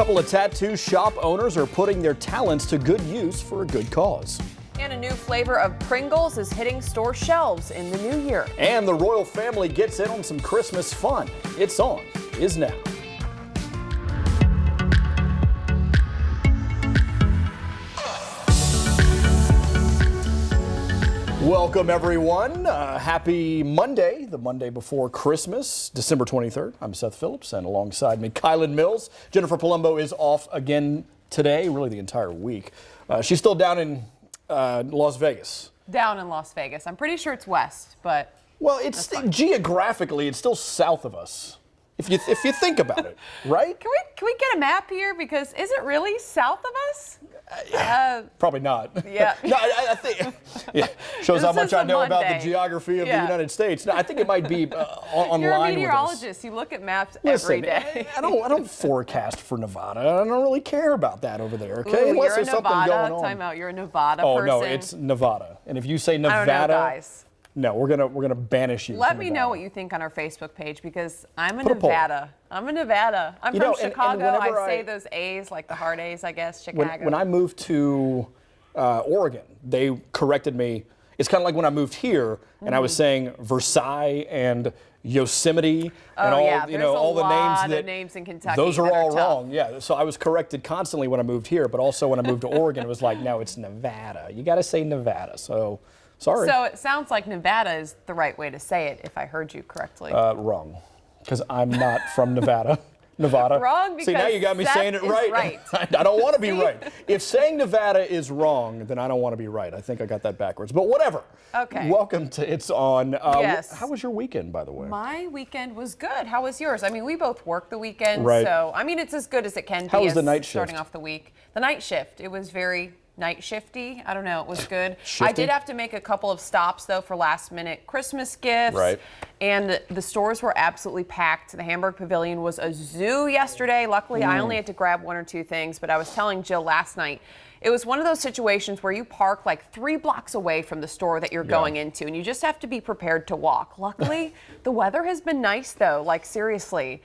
couple of tattoo shop owners are putting their talents to good use for a good cause. And a new flavor of Pringles is hitting store shelves in the new year. And the royal family gets in on some Christmas fun. It's On is now. Welcome, everyone. Happy Monday, the Monday before Christmas, December 23rd. I'm Seth Phillips, and alongside me, Kylan Mills. Jennifer Palumbo is off again today, really the entire week. She's still down in Las Vegas. Down in Las Vegas. I'm pretty sure it's west, but... Well, it's geographically, it's still south of us, if you think about it, right? Can we get a map here? Because is it really south of us? Probably not. Yeah. No, I think shows how much I know about the geography of the United States. No, I think it might be online. You're a with meteorologist. You look at maps every day. I don't forecast for Nevada. I don't really care about that over there. Okay, Ooh, unless you're there's a something Nevada. going on. Time out. You're a Nevada Oh person. no, it's Nevada. And if you say Nevada, I don't know, guys. No, we're gonna banish you. Let me know what you think on our Facebook page, because I'm a Put a poll. Nevada. I'm a Nevada. I'm from Chicago. And I say those A's like the hard A's, I guess. Chicago. When I moved to Oregon, they corrected me. It's kind of like when I moved here and I was saying Versailles and Yosemite and all the names in Kentucky. Those are all tough. wrong. Yeah, so I was corrected constantly when I moved here, but also when I moved to Oregon, it was like, no, it's Nevada. You got to say Nevada. So sorry. So it sounds like Nevada is the right way to say it, if I heard you correctly. Wrong, because I'm not from Nevada. Wrong, because see, now you got me Seth saying it right. Right. I don't want to be right. If saying Nevada is wrong, then I don't want to be right. I think I got that backwards. But whatever. Okay. Welcome to It's On. Yes. How was your weekend, by the way? My weekend was good. How was yours? I mean, we both work the weekend, right. So I mean, it's as good as it can be. How was the night shift? Starting off the week. The night shift. It was very night shifty. I don't know. It was good. Shifty? I did have to make a couple of stops though for last minute Christmas gifts. Right. And the stores were absolutely packed. The Hamburg Pavilion was a zoo yesterday. Luckily, I only had to grab one or two things, but I was telling Jill last night, it was one of those situations where you park like 3 blocks away from the store that you're going into, and you just have to be prepared to walk. Luckily, the weather has been nice though. Like seriously.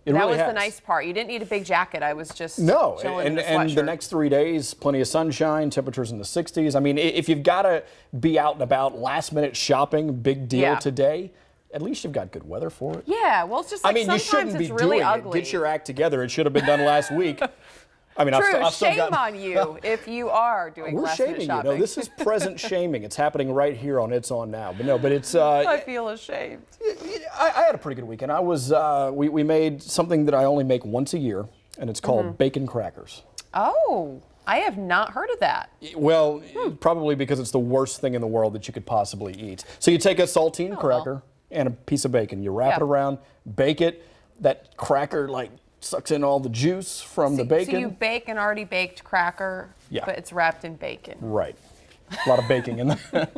That was the nice part. You didn't need a big jacket. I was just chilling in a sweatshirt. And the next 3 days, plenty of sunshine, temperatures in the 60s. I mean, if you've got to be out and about, last minute shopping, big deal today, at least you've got good weather for it. Yeah, well, it's just like you sometimes shouldn't be it's really doing ugly. it. Get your act together. It should have been done last week. I mean, True, I've still shame on you if you are doing last minute shopping. We're shaming you. No, this is present shaming. It's happening right here on It's On Now. But it's. I feel ashamed. I had a pretty good weekend. I was. We made something that I only make once a year, and it's called bacon crackers. Oh, I have not heard of that. Well, probably because it's the worst thing in the world that you could possibly eat. So you take a saltine cracker and a piece of bacon. You wrap it around, bake it. That cracker sucks in all the juice from the bacon. So you bake an already baked cracker, but it's wrapped in bacon. Right. A lot of baking in there.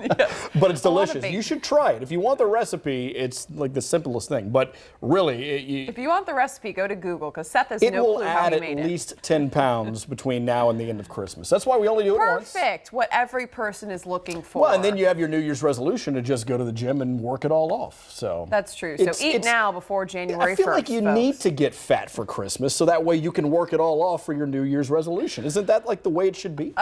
But it's delicious. You should try it. If you want the recipe, it's like the simplest thing. But really, if you want the recipe, go to Google, because Seth has no clue how he made it. It will add at least 10 pounds between now and the end of Christmas. That's why we only do it once. Perfect. What every person is looking for. Well, and then you have your New Year's resolution to just go to the gym and work it all off. So that's true. So eat now before January 1st. I feel like you need to get fat for Christmas, so that way you can work it all off for your New Year's resolution. Isn't that like the way it should be?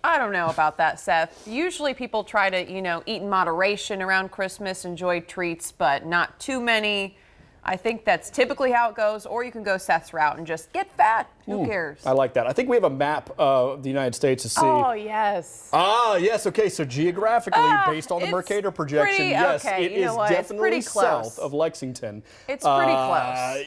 I don't know about that, Seth. Usually people try to, eat in moderation around Christmas, enjoy treats, but not too many. I think that's typically how it goes. Or you can go Seth's route and just get fat. Who cares? I like that. I think we have a map of the United States to see. Oh, yes. Ah, yes. Okay, so geographically, based on the Mercator projection, yes, it is definitely south of Lexington. It's pretty close.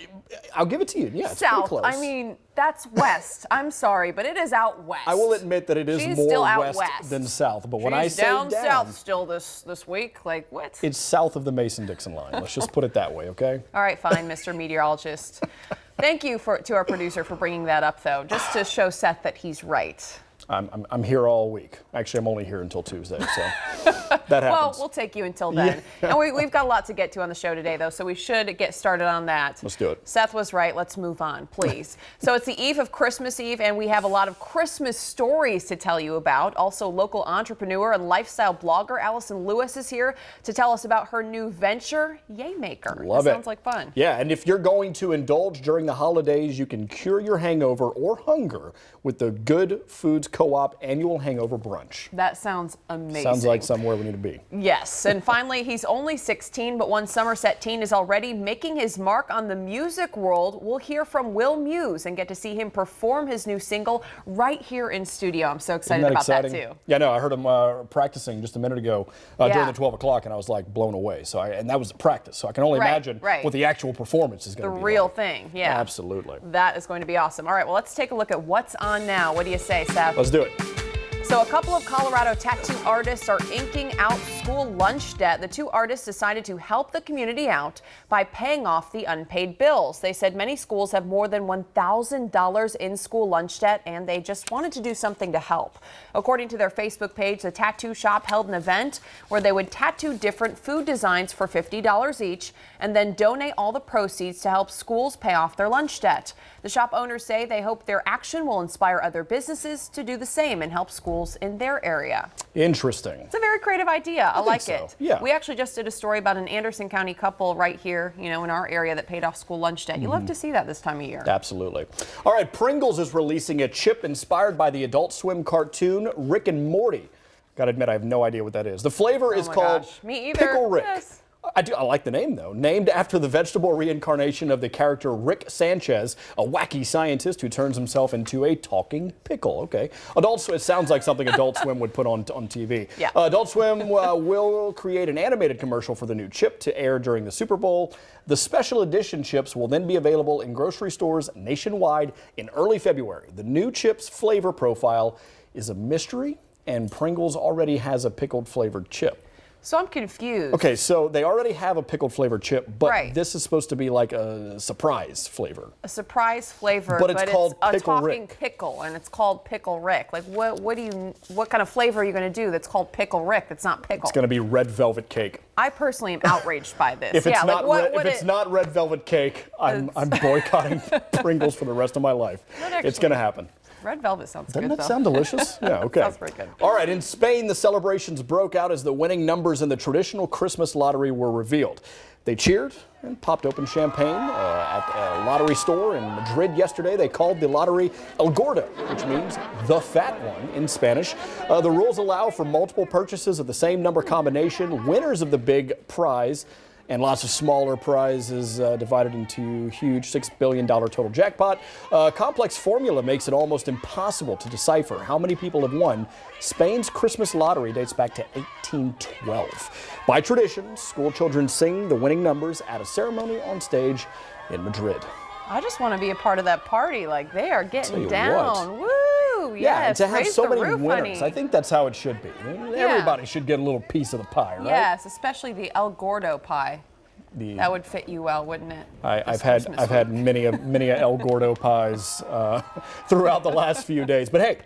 I'll give it to you. Yeah, it's south. pretty close. I mean, that's west. I'm sorry, but it is out west. I will admit that it is more west than south. But when I say down south still this week, like what? It's south of the Mason-Dixon line. Let's just put it that way, okay? All right, fine, Mr. Meteorologist. Thank you to our producer for bringing that up, though, just to show Seth that he's right. I'm here all week. Actually, I'm only here until Tuesday, so that happens. Well, we'll take you until then. Yeah. And we've got a lot to get to on the show today, though, so we should get started on that. Let's do it. Seth was right. Let's move on, please. So it's the eve of Christmas Eve, and we have a lot of Christmas stories to tell you about. Also, local entrepreneur and lifestyle blogger Allison Lewis is here to tell us about her new venture, Yaymaker. Love it. Sounds like fun. Yeah, and if you're going to indulge during the holidays, you can cure your hangover or hunger with the Good Foods Co-op annual hangover brunch. That sounds amazing. Sounds like somewhere we need to be. Yes, and finally, he's only 16, but one Somerset teen is already making his mark on the music world. We'll hear from Will Muse and get to see him perform his new single right here in studio. I'm so excited about that too. Yeah, no, I heard him practicing just a minute ago during the 12 o'clock, and I was like blown away. So, and that was the practice. So I can only imagine what the actual performance is going to be. The real like. thing, yeah. Absolutely. That is going to be awesome. All right, well, let's take a look at what's on now. What do you say, Seth? Let's do it. So a couple of Colorado tattoo artists are inking out school lunch debt. The two artists decided to help the community out by paying off the unpaid bills. They said many schools have more than $1,000 in school lunch debt, and they just wanted to do something to help. According to their Facebook page, the tattoo shop held an event where they would tattoo different food designs for $50 each and then donate all the proceeds to help schools pay off their lunch debt. The shop owners say they hope their action will inspire other businesses to do the same and help schools in their area. Interesting. It's a very creative idea. I like it. Yeah. We actually just did a story about an Anderson County couple right here, in our area that paid off school lunch debt. You love to see that this time of year. Absolutely. All right, Pringles is releasing a chip inspired by the Adult Swim cartoon Rick and Morty. Gotta admit, I have no idea what that is. The flavor is called Me either. Pickle Rick. Yes. I like the name, though. Named after the vegetable reincarnation of the character Rick Sanchez, a wacky scientist who turns himself into a talking pickle. Okay. It sounds like something Adult Swim would put on TV. Yeah. Adult Swim will create an animated commercial for the new chip to air during the Super Bowl. The special edition chips will then be available in grocery stores nationwide in early February. The new chip's flavor profile is a mystery, and Pringles already has a pickled flavored chip. So I'm confused. Okay, so they already have a pickled flavored chip, but this is supposed to be like a surprise flavor. A surprise flavor, but it's called a Pickle talking Rick. pickle, and it's called Pickle Rick. Like, what kind of flavor are you going to do that's called Pickle Rick? That's not pickle. It's going to be red velvet cake. I personally am outraged by this. If it's not red velvet cake, I'm boycotting Pringles for the rest of my life. It's going to happen. Red velvet sounds good, Doesn't though. that sound delicious? Yeah, okay. Sounds pretty good. All right, in Spain, the celebrations broke out as the winning numbers in the traditional Christmas lottery were revealed. They cheered and popped open champagne at a lottery store in Madrid yesterday. They called the lottery El Gordo, which means the fat one in Spanish. The rules allow for multiple purchases of the same number combination. Winners of the big prize and lots of smaller prizes divided into huge $6 billion total jackpot. Complex formula makes it almost impossible to decipher how many people have won. Spain's Christmas lottery dates back to 1812. By tradition, school children sing the winning numbers at a ceremony on stage in Madrid. I just want to be a part of that party. Like, they are getting What. down. Woo! Yeah, and Yes, to have raise so the many roof, winners. honey. I think that's how it should be. Everybody should get a little piece of the pie, right? Yes, especially the El Gordo pie. That would fit you well, wouldn't it? I've had many a El Gordo pies throughout the last few days. But hey,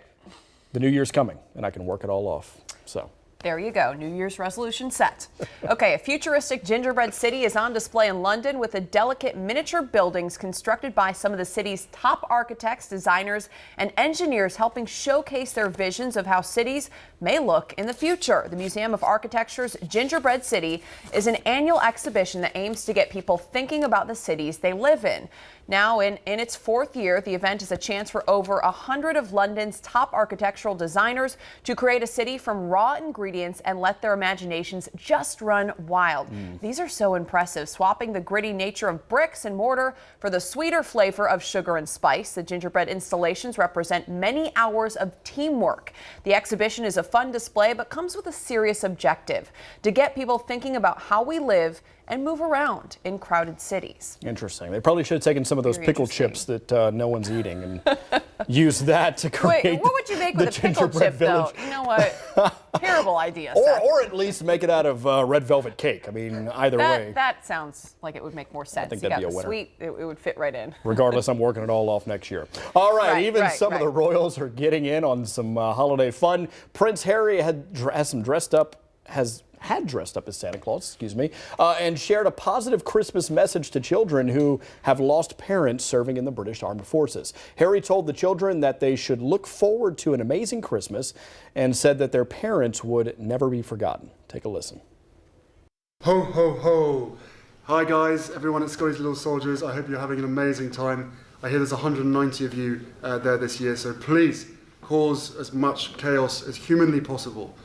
the new year's coming, and I can work it all off. So. There you go. New Year's resolution set. Okay, a futuristic gingerbread city is on display in London with the delicate miniature buildings constructed by some of the city's top architects, designers, and engineers, helping showcase their visions of how cities may look in the future. The Museum of Architecture's Gingerbread City is an annual exhibition that aims to get people thinking about the cities they live in. Now, in its fourth year, the event is a chance for over 100 of London's top architectural designers to create a city from raw ingredients and let their imaginations just run wild. These are so impressive, swapping the gritty nature of bricks and mortar for the sweeter flavor of sugar and spice. The gingerbread installations represent many hours of teamwork. The exhibition is a fun display, but comes with a serious objective: to get people thinking about how we live and move around in crowded cities. Interesting. They probably should have taken some of those pickle chips that no one's eating and use that to create. Wait, what would you make the with a pickle gingerbread chip, village. though? You know what? Terrible idea, Seth. Or at least make it out of red velvet cake. I mean, either way. That sounds like it would make more sense. think You that'd got be a the winner. sweet, it would fit right in. Regardless, I'm working it all off next year. All right, even some of the right. royals are getting in on some holiday fun. Prince Harry had dressed up as Santa Claus, and shared a positive Christmas message to children who have lost parents serving in the British Armed Forces. Harry told the children that they should look forward to an amazing Christmas and said that their parents would never be forgotten. Take a listen. Ho, ho, ho. Hi guys, everyone at Scotty's Little Soldiers. I hope you're having an amazing time. I hear there's 190 of you there this year, so please cause as much chaos as humanly possible.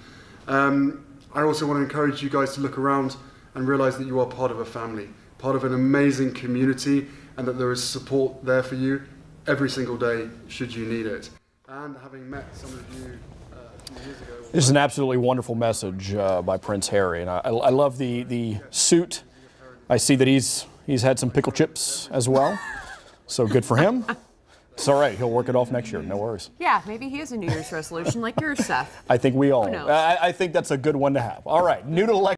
I also want to encourage you guys to look around and realize that you are part of a family, part of an amazing community, and that there is support there for you every single day should you need it. And having met some of you a few years ago... This is an absolutely wonderful message by Prince Harry, and I love the suit. I see that he's had some pickle chips as well, so good for him. It's all right. He'll work it off next year. No worries. Yeah, maybe he has a New Year's resolution like yours, Seth. I think we all. knows? I think that's a good one to have. All right. New to